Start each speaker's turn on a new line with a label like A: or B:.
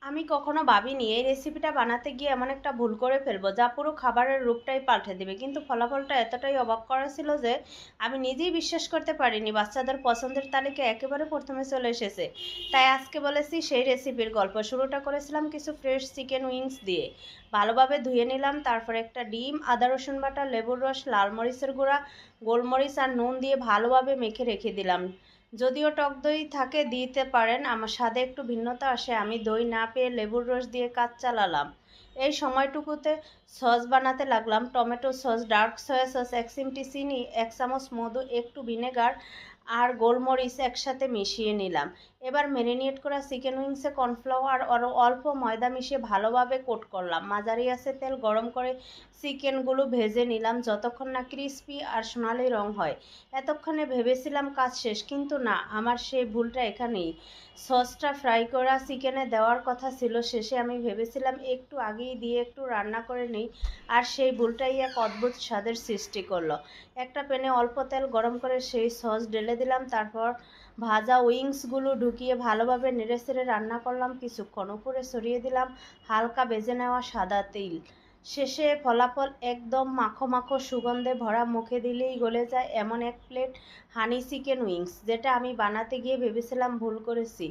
A: আমি কখনো ভাবিনি এই রেসিপিটা বানাতে গিয়ে এমন একটা ভুল করে ফেলবো যা পুরো খাবারের রূপটাই পাল্টে দেবে, কিন্তু ফলাফলটা এতটাই অবাক করা ছিল যে আমি নিজেই বিশ্বাস করতে পারিনি বাচ্চাদের পছন্দের তালিকা একেবারে প্রথমে চলে এসেছে। তাই আজকে বলেছি সেই রেসিপির গল্প। শুরুটা করেছিলাম কিছু ফ্রেশ চিকেন উইংস দিয়ে। ভালোভাবে ধুয়ে নিলাম, তারপর একটা ডিম, আদা রসুন বাটা, লেবুর রস, লাল মরিচের গুঁড়া, গোলমরিচ আর নুন দিয়ে ভালোভাবে মেখে রেখে দিলাম। যদিও টক দই থাকে দিতে পারেন, আমার স্বাদে একটু ভিন্নতা আসে। আমি দই না পেয়ে লেবুর রস দিয়ে কাজ চালালাম। এই সময়টুকুতে সস বানাতে লাগলাম। Tomato sauce, dark soya sauce, 1 চিমটি চিনি, 1 চামচ মধু, একটু ভিনেগার আর গোলমরিচ একসাথে মিশিয়ে নিলাম। এবার ম্যারিনেট করা চিকেন উইংসে কর্নফ্লাওয়ার আর অল্প ময়দা মিশিয়ে ভালোভাবে কোট করলাম। মাঝারি আঁচে তেল গরম করে চিকেনগুলো ভেজে নিলাম যতক্ষণ না ক্রিস্পি আর সোনালি রং হয়। এতক্ষণে ভেবেছিলাম কাজ শেষ, কিন্তু না, আমার সেই ভুলটা এখানেই। সসটা ফ্রাই করা চিকেনে দেওয়ার কথা ছিল শেষে। আমি ভেবেছিলাম একটু আগেই দিয়ে একটু রান্না করে নিই, আর সেই ভুলটাই এক অদ্ভুত স্বাদের সৃষ্টি করলো। একটা প্যানে অল্প তেল গরম করে সেই সস ঢেলে দিলাম, তারপর ভাজা উইংসগুলো ঢুকিয়ে ভালোভাবে নেড়েচেড়ে রান্না করলাম কিছুক্ষণ। উপরে ছড়িয়ে দিলাম হালকা ভেজে নেওয়া সাদা তিল। শেষে ফলাফল একদম মাখো মাখো সুগন্ধে ভরা, মুখে দিলেই গলে যায় এমন এক প্লেট হানি চিকেন উইংস, যেটা আমি বানাতে গিয়ে ভেবেছিলাম ভুল করেছি।